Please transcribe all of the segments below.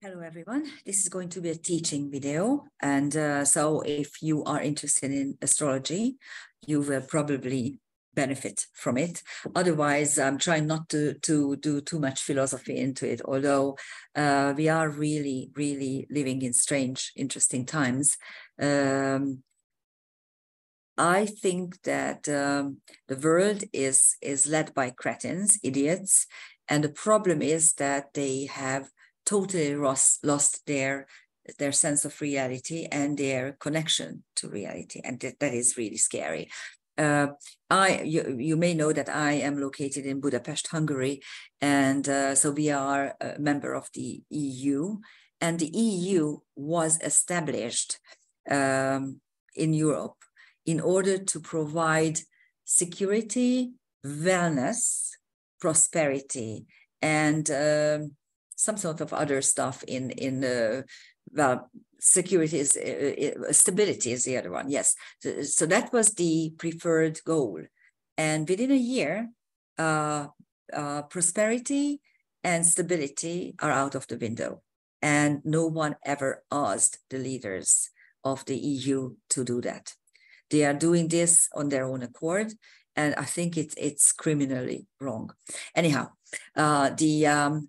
Hello, everyone. This is going to be a teaching video. And so if you are interested in astrology, you will probably benefit from it. Otherwise, I'm trying not to do too much philosophy into it, although we are really, really living in strange, interesting times. I think that the world is led by cretins, idiots, and the problem is that they have totally lost their sense of reality and their connection to reality, and that is really scary. You may know that I am located in Budapest, Hungary, and so we are a member of the EU, and the EU was established in Europe in order to provide security, wellness, prosperity, and some sort of other stuff well, security is, stability is the other one, yes. So that was the preferred goal. And within a year, prosperity and stability are out of the window. And no one ever asked the leaders of the EU to do that. They are doing this on their own accord, and I think it's criminally wrong. Anyhow, the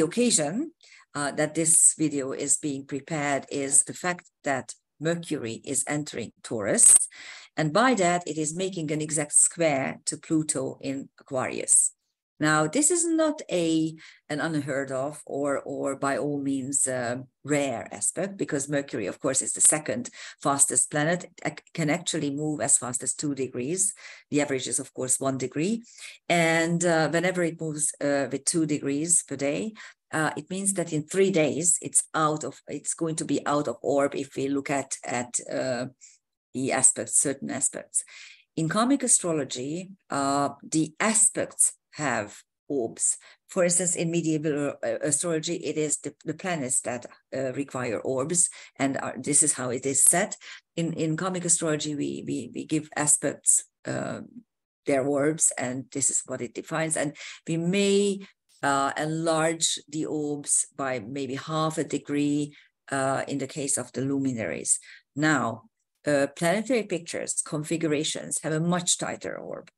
occasion that this video is being prepared is the fact that Mercury is entering Taurus, and by that it is making an exact square to Pluto in Aquarius. Now, this is not an unheard of or by all means rare aspect, because Mercury, of course, is the second fastest planet. It can actually move as fast as 2 degrees. The average is, of course, 1 degree. And whenever it moves with 2 degrees per day, it means that in 3 days, it's going to be out of orb if we look at the aspects, certain aspects. In karmic astrology, the aspects have orbs. For instance, in medieval astrology, it is the planets that require orbs, and this is how it is set. In karmic astrology, we give aspects their orbs, and this is what it defines. And we may enlarge the orbs by maybe half a degree in the case of the luminaries. Now, planetary pictures, configurations have a much tighter orb.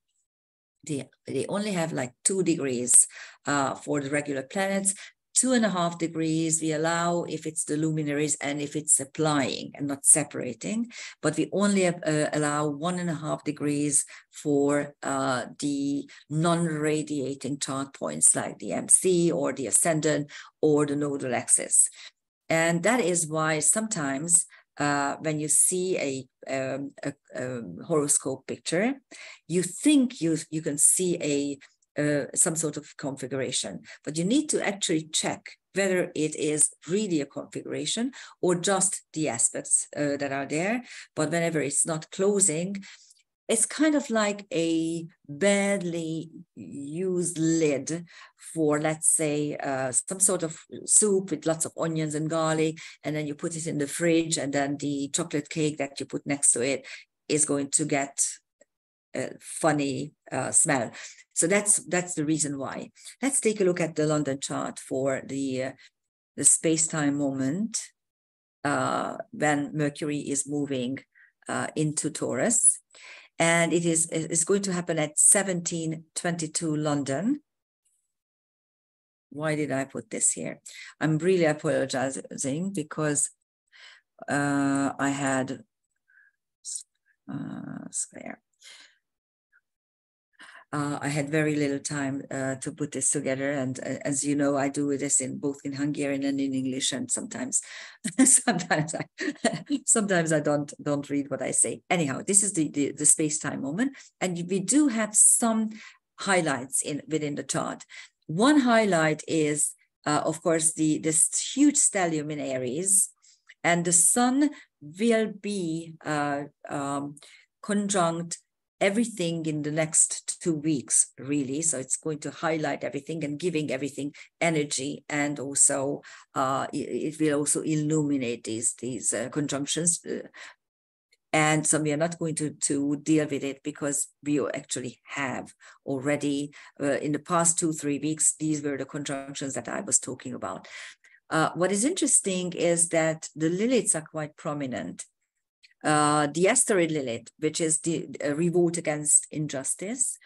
They only have like 2 degrees for the regular planets. 2.5 degrees we allow if it's the luminaries and if it's applying and not separating, but we only allow 1.5 degrees for the non-radiating chart points like the MC or the ascendant or the nodal axis. And that is why sometimes when you see a horoscope picture, you think you can see some sort of configuration, but you need to actually check whether it is really a configuration or just the aspects that are there. But whenever it's not closing, it's kind of like a badly used lid for, let's say, some sort of soup with lots of onions and garlic, and then you put it in the fridge, and then the chocolate cake that you put next to it is going to get a funny smell. So that's the reason why. Let's take a look at the London chart for the space-time moment when Mercury is moving into Taurus. And it's going to happen at 1722 London. Why did I put this here? I'm really apologizing because I had square. I had very little time to put this together, and as you know, I do this both in Hungarian and in English, and sometimes I don't read what I say. Anyhow, this is the space-time moment, and we do have some highlights within the chart. One highlight is, of course, this huge stellium in Aries, and the sun will be conjunct everything in the next 2 weeks, really. So it's going to highlight everything and giving everything energy, and also it will also illuminate these conjunctions. And so we are not going to deal with it because we actually have already in the past 2-3 weeks, these were the conjunctions that I was talking about. What is interesting is that the Liliths are quite prominent. The asteroid Lilith, which is the revolt against injustice,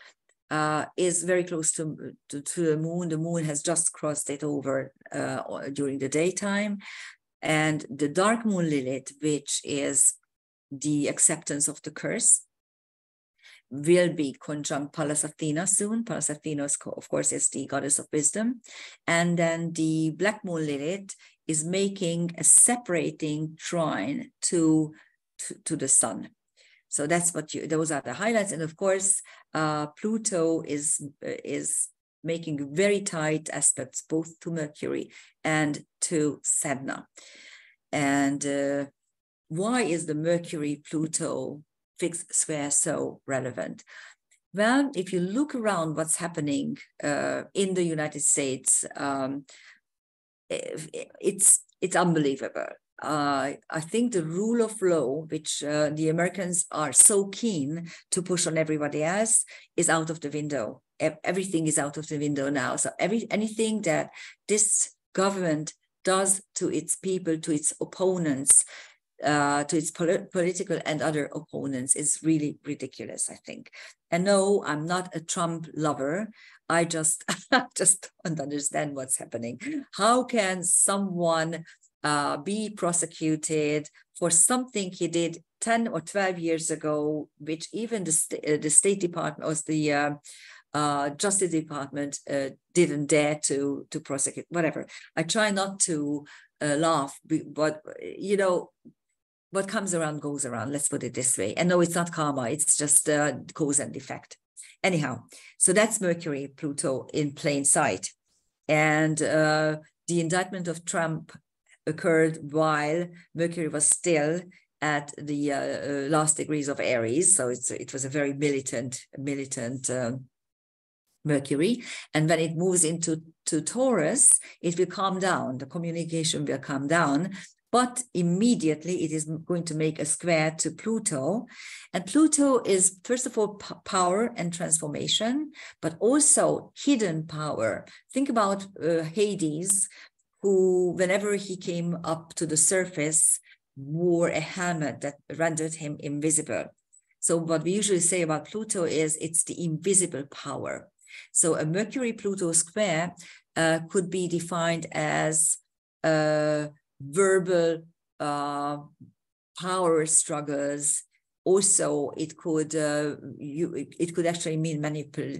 is very close to the moon. The moon has just crossed it over during the daytime. And the dark moon Lilith, which is the acceptance of the curse, will be conjunct Pallas Athena soon. Pallas Athena, of course, is the goddess of wisdom. And then the black moon Lilith is making a separating trine to the sun. So that's what those are the highlights. And of course, Pluto is making very tight aspects both to Mercury and to Sedna. And why is the Mercury-Pluto fixed square so relevant? Well, if you look around what's happening in the United States, it's unbelievable. I think the rule of law, which the Americans are so keen to push on everybody else, is out of the window. Everything is out of the window now. So anything that this government does to its people, to its opponents, to its political and other opponents is really ridiculous, I think. And no, I'm not a Trump lover. I just don't understand what's happening. How can someone be prosecuted for something he did 10 or 12 years ago, which even the State Department or the Justice Department didn't dare to prosecute, whatever. I try not to laugh, but you know, what comes around goes around, let's put it this way. And no, it's not karma, it's just cause and effect. Anyhow, so that's Mercury, Pluto in plain sight. And the indictment of Trump occurred while Mercury was still at the last degrees of Aries. So it was a very militant Mercury. And when it moves into Taurus, it will calm down. The communication will calm down. But immediately it is going to make a square to Pluto. And Pluto is, first of all, power and transformation, but also hidden power. Think about Hades, who, whenever he came up to the surface, wore a helmet that rendered him invisible. So what we usually say about Pluto is it's the invisible power. So a Mercury-Pluto square could be defined as verbal power struggles. Also, it could actually mean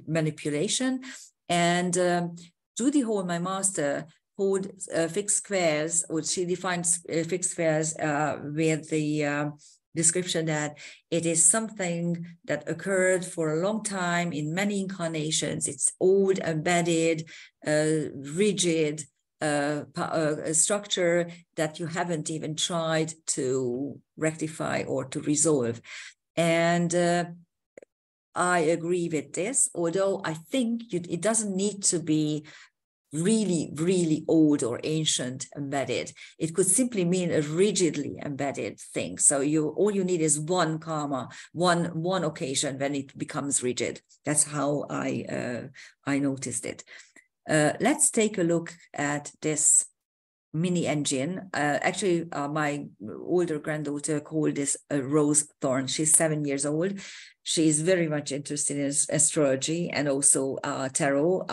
manipulation. And Judy Hall, my master, called fixed squares, or she defines fixed squares with the description that it is something that occurred for a long time in many incarnations. It's old, embedded, rigid, a structure that you haven't even tried to rectify or to resolve. And I agree with this, although I think it doesn't need to be really, really old or ancient embedded. It could simply mean a rigidly embedded thing. So all you need is one karma, one occasion when it becomes rigid. That's how I noticed it. Let's take a look at this mini engine. Actually, my older granddaughter called this a rose thorn. She's 7 years old. She's very much interested in astrology and also tarot.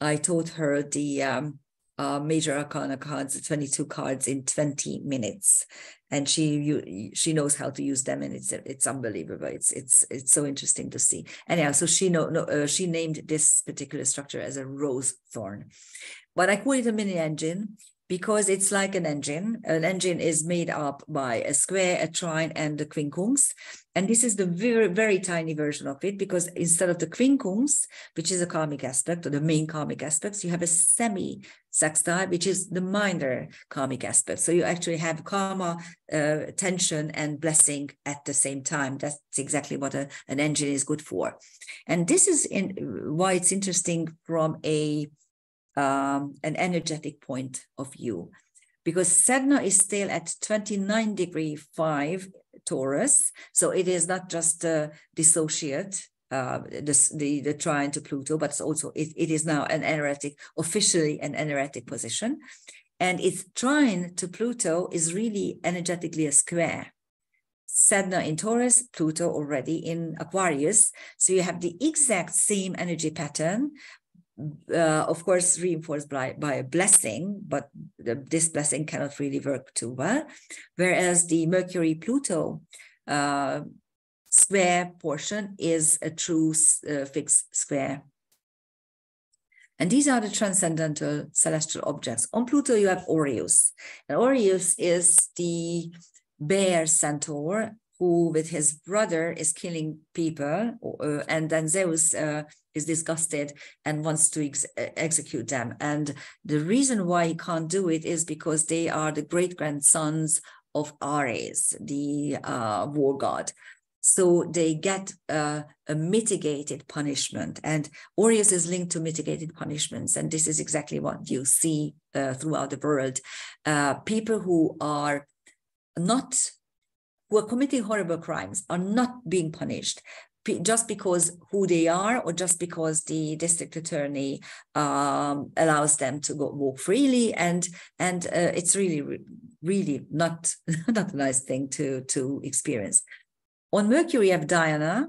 I taught her the major arcana cards, 22 cards in 20 minutes, and she knows how to use them, and it's unbelievable. It's so interesting to see. Anyhow, so she named this particular structure as a rose thorn, but I call it a mini engine because it's like an engine. An engine is made up by a square, a trine, and the quincunx. And this is the very, very tiny version of it, because instead of the quincunx, which is a karmic aspect, or the main karmic aspects, you have a semi-sextile, which is the minor karmic aspect. So you actually have karma, tension, and blessing at the same time. That's exactly what an engine is good for. And this is why it's interesting from an energetic point of view, because Sedna is still at 29°5 Taurus, so it is not just dissociate the trine to Pluto, but it's also it is now an energetic, officially an energetic position, And its trine to Pluto is really energetically a square. Sedna in Taurus, Pluto already in Aquarius. So you have the exact same energy pattern, of course, reinforced by a blessing, but this blessing cannot really work too well. Whereas the Mercury-Pluto square portion is a true fixed square. And these are the transcendental celestial objects. On Pluto, you have Aries. And Aries is the bear centaur who, with his brother, is killing people. And then Zeus is disgusted and wants to execute them. And the reason why he can't do it is because they are the great-grandsons of Aries, the war god. So they get a mitigated punishment, and Aries is linked to mitigated punishments. And this is exactly what you see throughout the world. People who are committing horrible crimes are not being punished just because who they are, or just because the district attorney allows them to walk freely. And it's really not a nice thing to experience. On Mercury, you have Diana,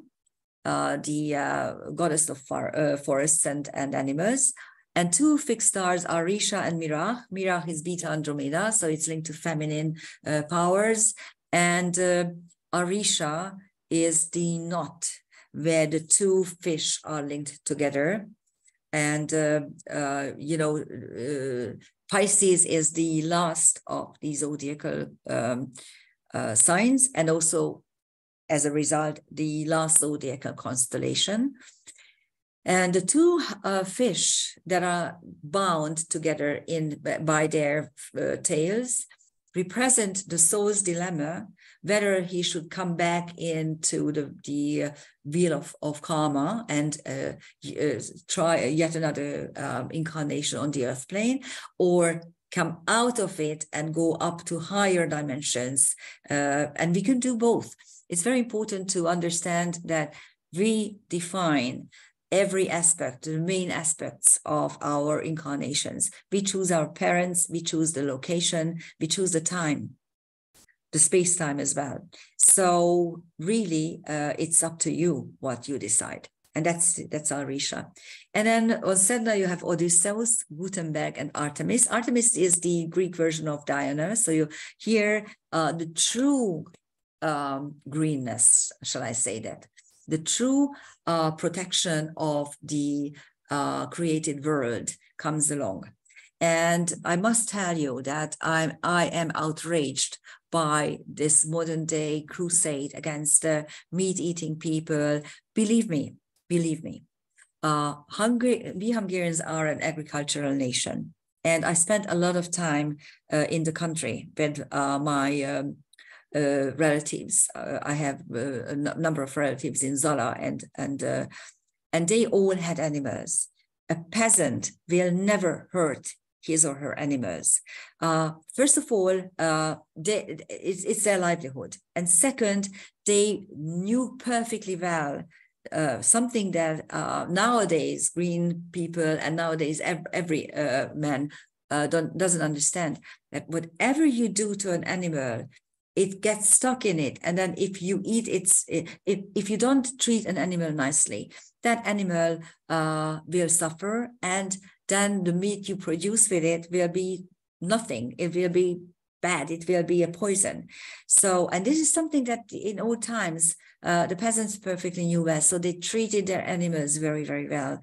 the goddess of forests and animals. And two fixed stars are Risha and Mirach. Mirach is Beta Andromeda, so it's linked to feminine powers. And Arisha is the knot where the two fish are linked together. And, Pisces is the last of the zodiacal signs, and also, as a result, the last zodiacal constellation. And the two fish that are bound together by their tails represent the soul's dilemma, whether he should come back into the wheel of karma and try yet another incarnation on the earth plane, or come out of it and go up to higher dimensions. And we can do both. It's very important to understand that we define every aspect, the main aspects of our incarnations. We choose our parents, we choose the location, we choose the time, the space-time as well. So really, it's up to you what you decide. And that's Arisha. And then on Sedna, you have Odysseus, Gutenberg, and Artemis. Artemis is the Greek version of Diana. So you hear the true greenness, shall I say that? The true protection of the created world comes along. And I must tell you that I am outraged by this modern day crusade against meat-eating people. Believe me, we Hungarians are an agricultural nation. And I spent a lot of time in the country with my relatives. I have a number of relatives in Zola, and they all had animals. A peasant will never hurt his or her animals. First of all, it's their livelihood. And second, they knew perfectly well something that nowadays green people and nowadays every man doesn't understand, that whatever you do to an animal, it gets stuck in it. And then if you eat if you don't treat an animal nicely, that animal will suffer, and then the meat you produce with it will be nothing. It will be bad. It will be a poison. So, and this is something that in old times, the peasants perfectly knew well. So they treated their animals very, very well.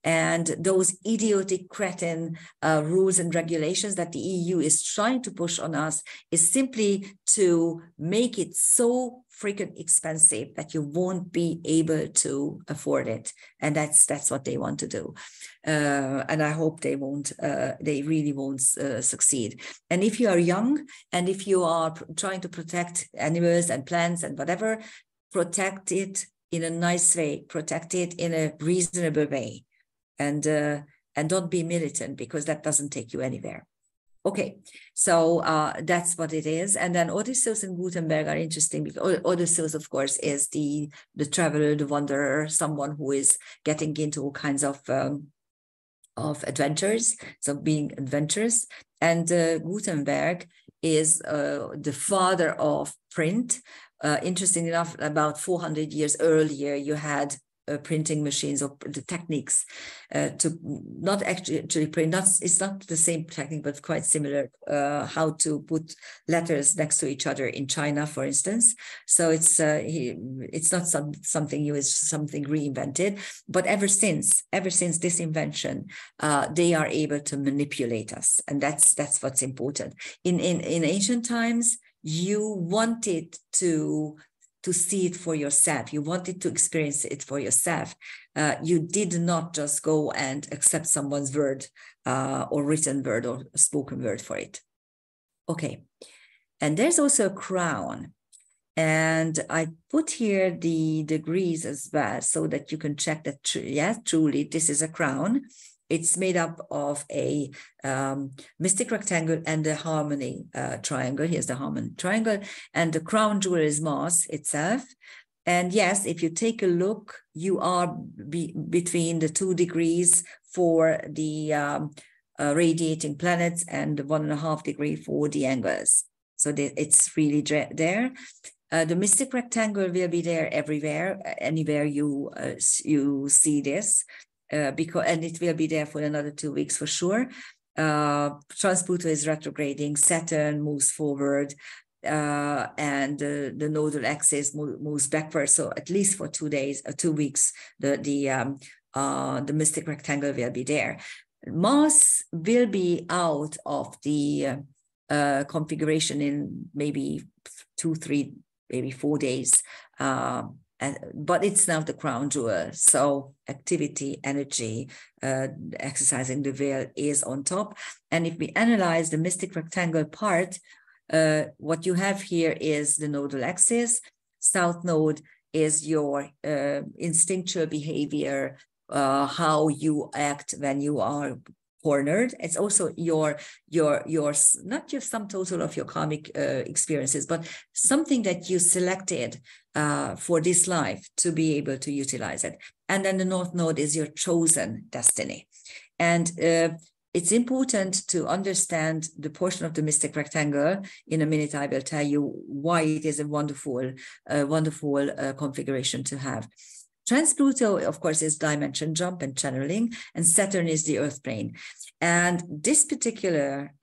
And those idiotic cretin rules and regulations that the EU is trying to push on us is simply to make it so freaking expensive that you won't be able to afford it. And that's what they want to do. And I hope they really won't succeed. And if you are young, and if you are trying to protect animals and plants and whatever, protect it in a nice way, protect it in a reasonable way. And don't be militant, because that doesn't take you anywhere. Okay, so that's what it is. And then Odysseus and Gutenberg are interesting because Odysseus, of course, is the traveler, the wanderer, someone who is getting into all kinds of adventures, so being adventurous. And Gutenberg is the father of print. Interesting enough, about 400 years earlier, you had printing machines or the techniques to not actually print. It's not the same technique, but quite similar. How to put letters next to each other in China, for instance. So it's not something new. It's something reinvented. But ever since this invention, they are able to manipulate us, and that's what's important. In ancient times, you wanted to see it for yourself. You wanted to experience it for yourself. You did not just go and accept someone's word or written word or spoken word for it. Okay. And there's also a crown. And I put here the degrees as well so that you can check that, yes, truly, this is a crown. It's made up of a mystic rectangle and a harmony triangle. Here's the harmony triangle. And the crown jewel is Mars itself. And yes, if you take a look, you are between the 2 degrees for the radiating planets and the 1.5 degree for the angles. So it's really there. The mystic rectangle will be there everywhere, anywhere you see this. And it will be there for another 2 weeks for sure. Pluto is retrograding, Saturn moves forward, and the nodal axis moves backward. So at least for 2 days, 2 weeks, the mystic rectangle will be there. Mars will be out of the configuration in maybe 2, 3, maybe 4 days. But it's now the crown jewel. So activity, energy, exercising the will is on top. And if we analyze the mystic rectangle part, what you have here is the nodal axis. South node is your instinctual behavior, how you act when you are cornered. It's also your not your sum total of your karmic experiences, but something that you selected for this life to be able to utilize it. And then the north node is your chosen destiny. And it's important to understand the portion of the mystic rectangle. In a minute, I will tell you why it is a wonderful configuration to have. Trans-Pluto, of course, is dimension jump and channeling, and Saturn is the earth plane. And this particular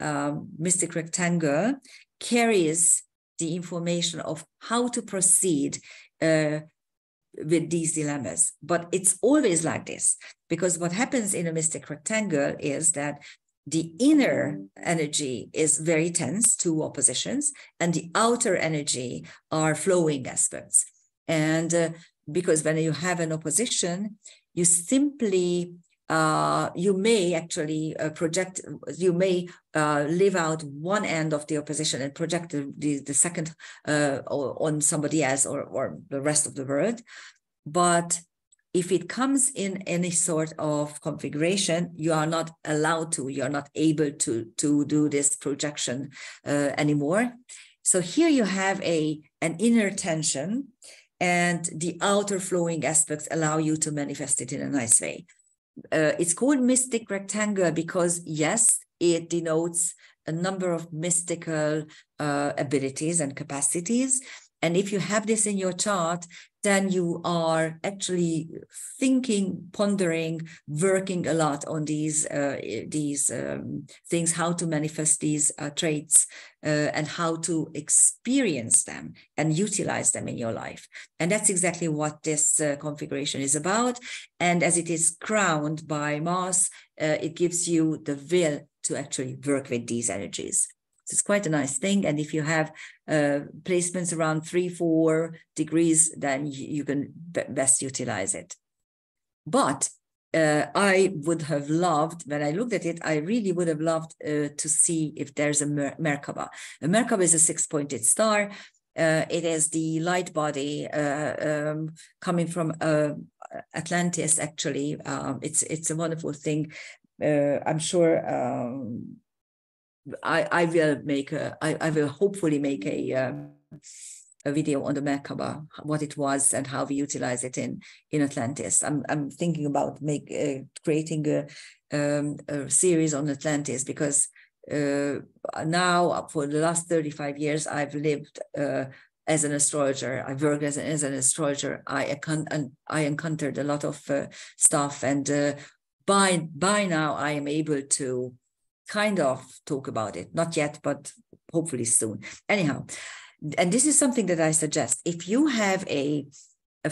mystic rectangle carries the information of how to proceed with these dilemmas. But it's always like this, because what happens in a mystic rectangle is that the inner energy is very tense, 2 oppositions, and the outer energy are flowing aspects. And because when you have an opposition, you simply, you may actually project, you may live out one end of the opposition and project the second on somebody else or the rest of the world. But if it comes in any sort of configuration, you are not allowed to, you're not able to do this projection anymore. So here you have an inner tension, and the outer flowing aspects allow you to manifest it in a nice way. It's called mystic rectangle because, yes, it denotes a number of mystical abilities and capacities. And if you have this in your chart, then you are actually thinking, pondering, working a lot on these things, how to manifest these traits and how to experience them and utilize them in your life. And that's exactly what this configuration is about. And as it is crowned by Mars, it gives you the will to actually work with these energies. So it's quite a nice thing. And if you have placements around 3-4 degrees, then you can best utilize it. But I would have loved, when I looked at it, I really would have loved to see if there's a Merkaba. A Merkaba is a 6-pointed star. It is the light body coming from Atlantis, actually. It's a wonderful thing. I'm sure I will hopefully make a video on the Merkaba, what it was and how we utilize it in Atlantis. I'm thinking about creating a series on Atlantis, because now for the last 35 years, I've lived as an astrologer. I work as an astrologer. I encountered a lot of stuff, and by now I am able to kind of talk about it. Not yet, but hopefully soon. Anyhow, and this is something that I suggest. If you have a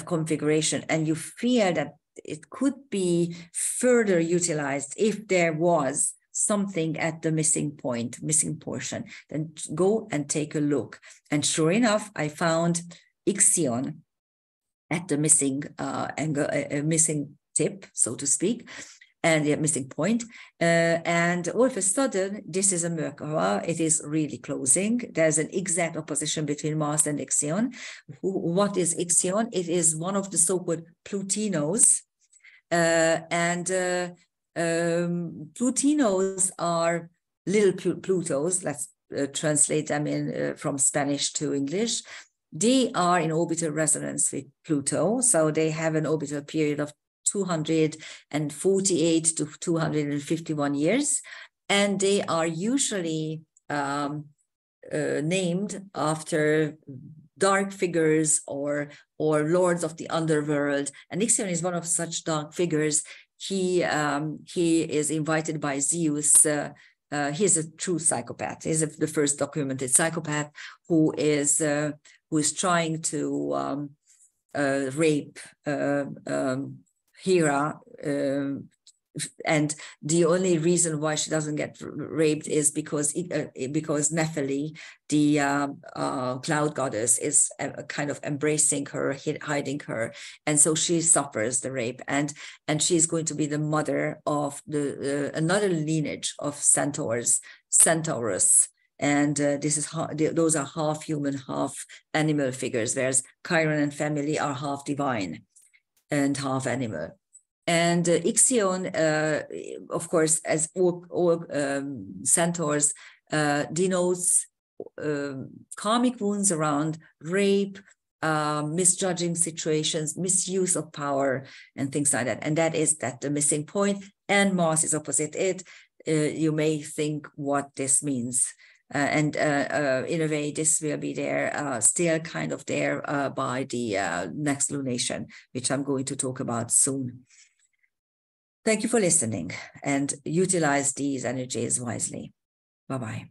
configuration and you feel that it could be further utilized if there was something at the missing portion, then go and take a look. And sure enough, I found Ixion at the missing angle, missing tip, so to speak, and the missing point. And all of a sudden, this is a Merkaba. It is really closing. There's an exact opposition between Mars and Ixion. What is Ixion? It is one of the so-called Plutinos. Plutinos are little Plutos. Let's translate them in from Spanish to English. They are in orbital resonance with Pluto. So they have an orbital period of 248 to 251 years. And they are usually named after dark figures or lords of the underworld. And Ixion is one of such dark figures. He is invited by Zeus. He's a true psychopath. He's the first documented psychopath who is trying to rape Hera, and the only reason why she doesn't get raped is because Nephili, the cloud goddess, is kind of embracing her, hiding her, and so she suffers the rape, and she's going to be the mother of the another lineage of Taurus, and those are half human, half animal figures. Whereas Chiron and family are half divine and half animal. And Ixion, of course, as all centaurs, denotes karmic wounds around rape, misjudging situations, misuse of power, and things like that. And that is the missing point. And Mars is opposite it. You may think what this means. In a way, this will be there, still kind of there by the next lunation, which I'm going to talk about soon. Thank you for listening, and utilize these energies wisely. Bye-bye.